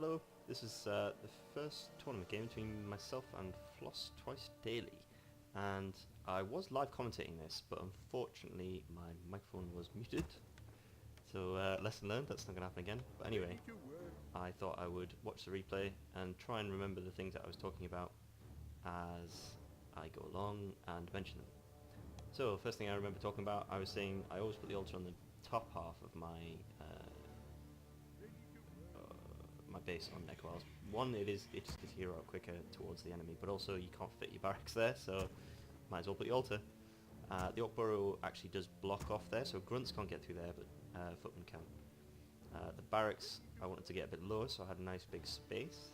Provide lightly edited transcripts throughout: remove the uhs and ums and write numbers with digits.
Hello, this is the first tournament game between myself and Floss2xDaily, and I was live commentating this, but unfortunately my microphone was muted, so lesson learned, that's not going to happen again. But anyway, I thought I would watch the replay and try and remember the things that I was talking about as I go along and mention them. So, first thing I remember talking about, I was saying I always put the altar on the top half of my my base on neck walls. One, it just gets your hero out quicker towards the enemy, but also you can't fit your barracks there, so might as well put the altar. The Orc Burrow actually does block off there, so grunts can't get through there, but footmen can. The barracks, I wanted to get a bit lower, so I had a nice big space,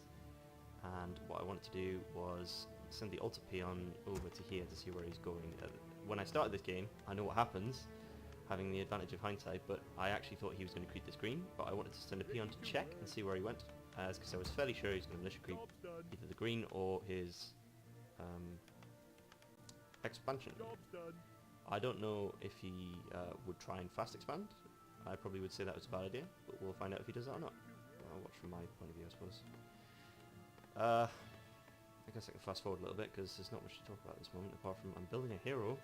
and what I wanted to do was send the altar peon over to here to see where he's going. When I started this game, I know what happens, having the advantage of hindsight, but I actually thought he was going to creep this green, but I wanted to send a peon to check and see where he went, because I was fairly sure he was going to militia creep either the green or his expansion. I don't know if he would try and fast expand. I probably would say that was a bad idea, but we'll find out if he does that or not. I'll watch from my point of view, I suppose. I guess I can fast forward a little bit, because there's not much to talk about at this moment, apart from I'm building a hero,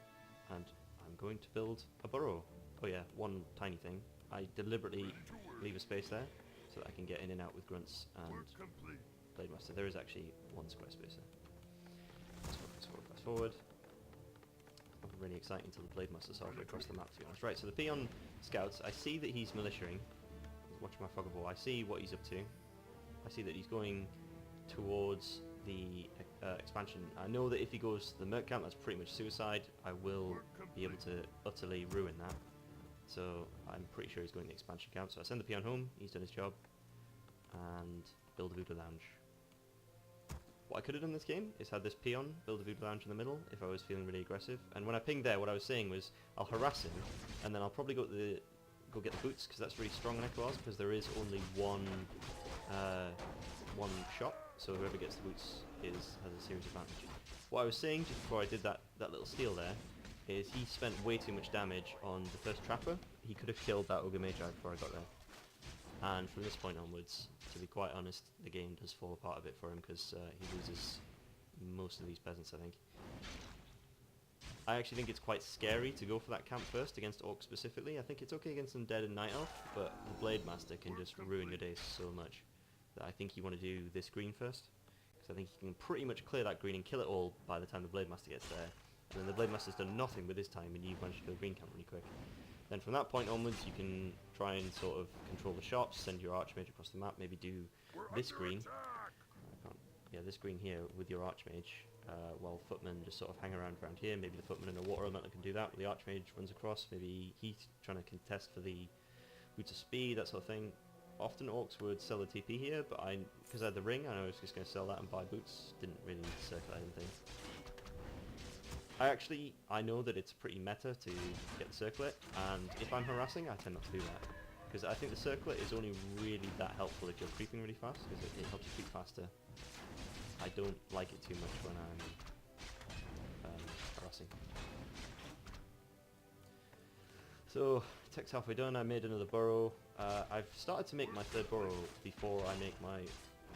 and I'm going to build a burrow. Oh yeah, one tiny thing. I deliberately leave a space there so that I can get in and out with grunts and blade master. There is actually one square space there. Fast forward. Not really exciting until the blade master's halfway across the map, to be honest. Right, so the peon scouts, I see that he's militiaing. Watch my fog of war. I see what he's up to. I see that he's going towards the expansion. I know that if he goes to the merc camp, that's pretty much suicide. I will be able to utterly ruin that. So I'm pretty sure he's going to the expansion camp. So I send the peon home, he's done his job, and build a voodoo lounge. What I could have done this game is had this peon build a voodoo lounge in the middle if I was feeling really aggressive. And when I pinged there, what I was saying was I'll harass him, and then I'll probably go get the boots, because that's really strong on Echoars, because there is only one shot. So whoever gets the boots has a serious advantage. What I was saying just before I did that little steal there is he spent way too much damage on the first trapper. He could have killed that Ogre Magi before I got there. And from this point onwards, to be quite honest, the game does fall apart a bit for him, because he loses most of these peasants, I think. I actually think it's quite scary to go for that camp first against Orcs specifically. I think it's okay against Undead and Night Elf, but the Blade Master can just ruin your days so much that I think you want to do this green first, because I think you can pretty much clear that green and kill it all by the time the Blade Master gets there. And then the Blade Master's done nothing with his time, and you've managed to kill the green camp really quick. Then from that point onwards, you can try and sort of control the shops, send your Archmage across the map, maybe do this green. This green here with your Archmage, while footmen just sort of hang around here. Maybe the footman and a water elemental can do that. The Archmage runs across. Maybe he's trying to contest for the boots of speed, that sort of thing. Often Orcs would sell the TP here, but because I had the ring, I was just going to sell that and buy boots. Didn't really need to circle anything. I know that it's pretty meta to get the circlet, and if I'm harassing, I tend not to do that. Because I think the circlet is only really that helpful if you're creeping really fast, because it helps you creep faster. I don't like it too much when I'm harassing. So, tech's halfway done. I made another burrow. I've started to make my third burrow before I make my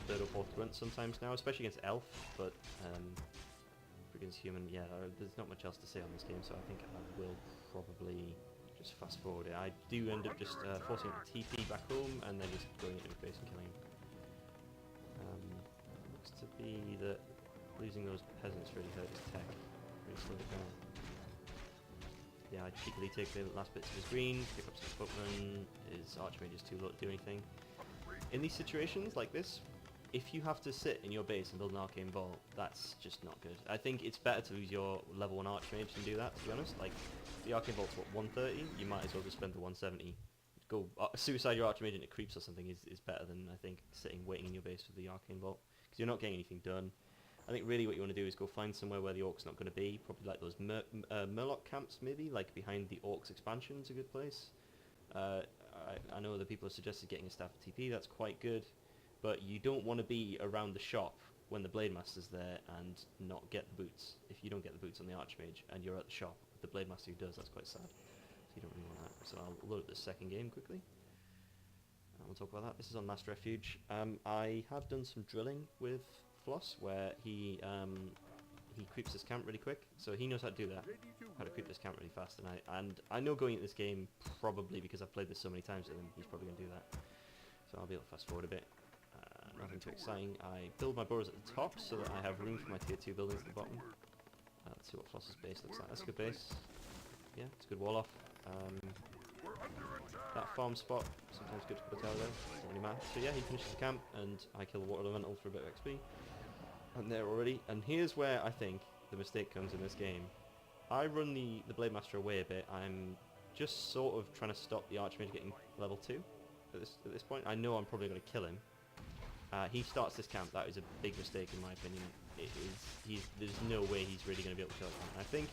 third or fourth grunt sometimes now, especially against elf, but against human, yeah, there's not much else to say on this game, so I think I will probably just fast forward it. I do end up just forcing a TP back home and then just going into his base and killing him. Looks to be that losing those peasants really hurt his tech, really slowed it down. Yeah, I cheekily take the last bits of his green, pick up some footmen, his Archmage is too low to do anything. In these situations like this, if you have to sit in your base and build an Arcane Vault, that's just not good. I think it's better to lose your level 1 Archmage than do that, to be honest. Like, the Arcane Vault's what, 130? You might as well just spend the 170. Go suicide your Archmage into creeps or something is better than, I think, sitting waiting in your base with the Arcane Vault, because you're not getting anything done. I think really what you want to do is go find somewhere where the Orc's not going to be, probably like those Murloc camps maybe, like behind the Orcs expansion's a good place. I know that people have suggested getting a staff of TP, that's quite good, but you don't want to be around the shop when the Blade Master's there and not get the boots. If you don't get the boots on the Archmage and you're at the shop with the Blade Master who does, that's quite sad. So you don't really want that. So I'll load up the second game quickly. we'll talk about that. This is on Last Refuge. I have done some drilling with Floss, where he creeps his camp really quick, so he knows how to do that. How to creep this camp really fast, and I know going at this game, probably because I've played this so many times with him, he's probably going to do that. So I'll be able to fast forward a bit. Nothing too exciting. I build my burrows at the top so that I have room for my tier 2 buildings at the bottom. Let's see what Floss's base looks like. That's a good base. Yeah, it's a good wall off. That farm spot, sometimes good to put a tower there, doesn't really matter. So yeah, he finishes the camp, and I kill the water elemental for a bit of XP. And there already. And here's where I think the mistake comes in this game. I run the Blade Master away a bit. I'm just sort of trying to stop the Archmage getting level 2 at this point. I know I'm probably going to kill him. He starts this camp. That is a big mistake in my opinion. There's no way he's really going to be able to kill it. And I think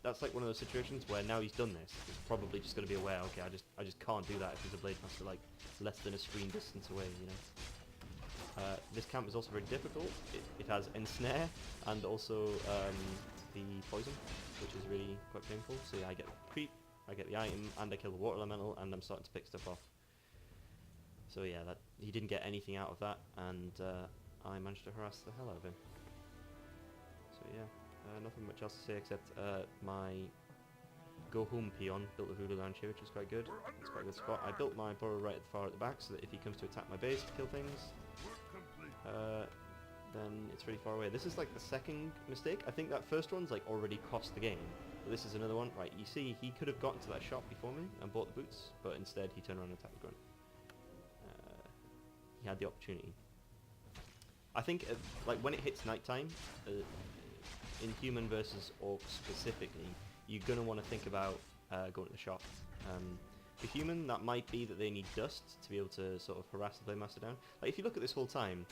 that's like one of those situations where now he's done this, he's probably just going to be aware, okay, I just can't do that if there's a Blade Master like less than a screen distance away, you know. This camp is also very difficult. It has Ensnare and also the Poison, which is really quite painful. So yeah, I get the creep, I get the item, and I kill the water elemental, and I'm starting to pick stuff off. So yeah, he didn't get anything out of that, and I managed to harass the hell out of him. So yeah. Nothing much else to say except my go home peon built a voodoo lounge here, which is quite good. It's quite a good spot. I built my burrow right at the far at the back so that if he comes to attack my base to kill things, then it's really far away. This is like the second mistake. I think that first one's like already cost the game, but this is another one. Right, you see, he could have gotten to that shop before me and bought the boots, but instead he turned around and attacked the grunt. He had the opportunity. I think like when it hits nighttime. In human versus orc specifically, you're going to want to think about going to the shop. For human, that might be that they need dust to be able to sort of harass the Blade Master down. Like, if you look at this whole time,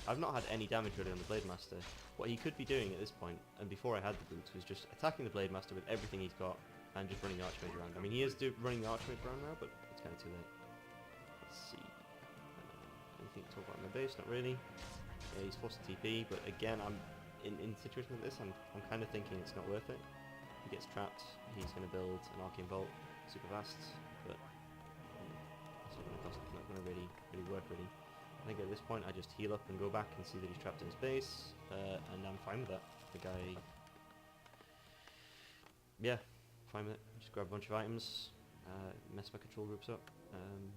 I've not had any damage really on the Blade Master. What he could be doing at this point, and before I had the boots, was just attacking the Blade Master with everything he's got and just running the Archmage around. I mean, he is running the Archmage around now, but it's kind of too late. Let's see. Anything to talk about in the base? Not really. Yeah, he's forced to TP, but again, in a situation like this, I'm kind of thinking it's not worth it. He gets trapped, he's going to build an Arcane Vault, super fast, but it's not going to really work really. I think at this point I just heal up and go back and see that he's trapped in his base, and I'm fine with that. The guy, yeah, fine with it. Just grab a bunch of items, mess my control groups up, and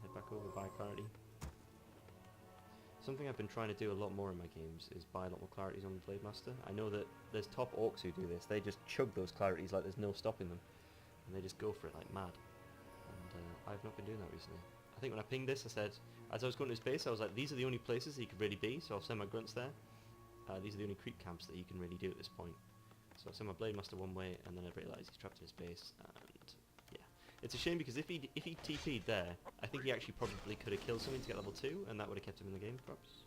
head back over, buy clarity. Something I've been trying to do a lot more in my games is buy a lot more clarities on the Blade Master. I know that there's top orcs who do this. They just chug those clarities like there's no stopping them. And they just go for it like mad. And I've not been doing that recently. I think when I pinged this, I said, as I was going to his base, I was like, these are the only places he could really be, so I'll send my grunts there. These are the only creep camps that he can really do at this point. So I send my Blade Master one way, and then I realise he's trapped in his base, and yeah. It's a shame because if he TP'd there, I think he actually probably could have killed something to get level 2, and that would have kept him in the game, perhaps.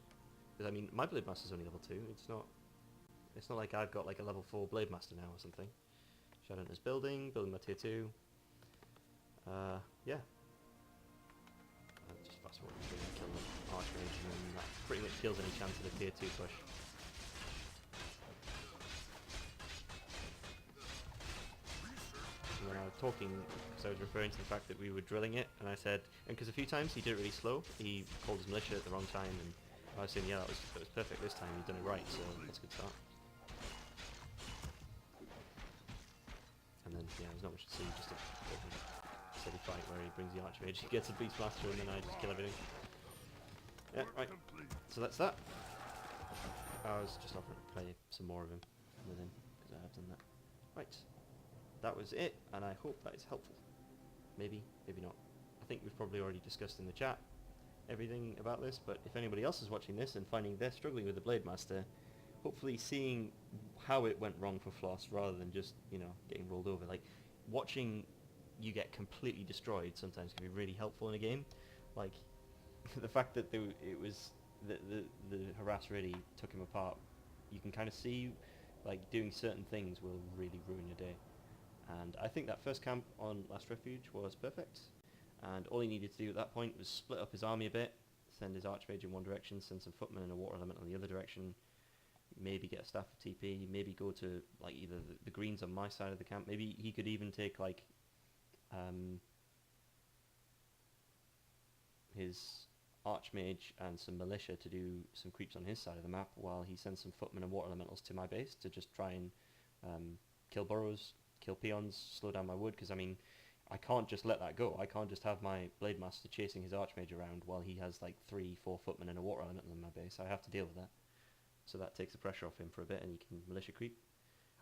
Because I mean, my Blade Master's only level 2. It's not like I've got like a level 4 Blade Master now or something. Shadowhunter's building my tier 2. Yeah. Just fast forward to kill the Archmage, and then that pretty much kills any chance of a tier 2 push. And when I was talking, because I was referring to the fact that we were drilling it, and I said, and because a few times he did it really slow, he called his militia at the wrong time, and I was saying, yeah, that was perfect this time, you've done it right, so that's a good start. And then, yeah, there's not much to see, just a steady fight where he brings the Archmage, he gets a Beast Blaster, and then I just kill everything. Yeah, right, so that's that. I was just offering to play some more of him with him, because I have done that. Right. That was it, and I hope that is helpful. Maybe, maybe not. I think we've probably already discussed in the chat everything about this, but if anybody else is watching this and finding they're struggling with the Blade Master, hopefully seeing how it went wrong for Floss rather than just, you know, getting rolled over. Like, watching you get completely destroyed sometimes can be really helpful in a game. Like, the fact that the harass really took him apart, you can kind of see, like, doing certain things will really ruin your day. And I think that first camp on Last Refuge was perfect, and all he needed to do at that point was split up his army a bit, send his Archmage in one direction, send some footmen and a water element on the other direction, maybe get a staff of TP, maybe go to like either the greens on my side of the camp, maybe he could even take like his Archmage and some Militia to do some creeps on his side of the map, while he sends some Footmen and Water Elementals to my base to just try and kill burrows, kill peons, slow down my wood, because I mean, I can't just let that go. I can't just have my Blade Master chasing his Archmage around while he has like 3-4 Footmen and a Water Elemental in my base. I have to deal with that. So that takes the pressure off him for a bit, and you can Militia creep.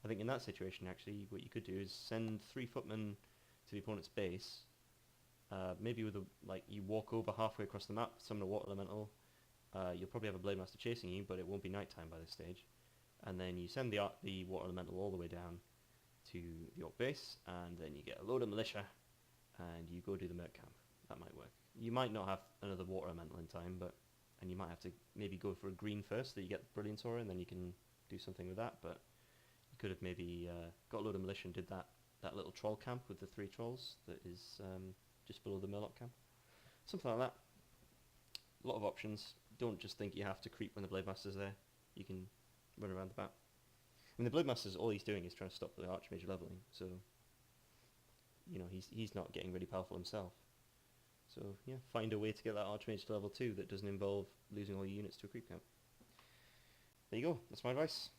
I think in that situation, actually, what you could do is send 3 Footmen to the opponent's base. Maybe with you walk over halfway across the map, summon a Water Elemental. You'll probably have a Blade Master chasing you, but it won't be nighttime by this stage. And then you send the Water Elemental all the way down to the Orc base, and then you get a load of Militia, and you go do the Merc camp. That might work. You might not have another Water Elemental in time, and you might have to maybe go for a green first, so you get Brilliance Aura, and then you can do something with that, but you could have maybe got a load of Militia and did that little troll camp with the 3 trolls that is just below the Murloc camp. Something like that. A lot of options. Don't just think you have to creep when the Blade Master's there. You can run around the back. I mean, the Blade Master's, all he's doing is trying to stop the Archmage leveling, so you know, he's not getting really powerful himself. So yeah, find a way to get that Archmage to level 2 that doesn't involve losing all your units to a creep camp. There you go, that's my advice.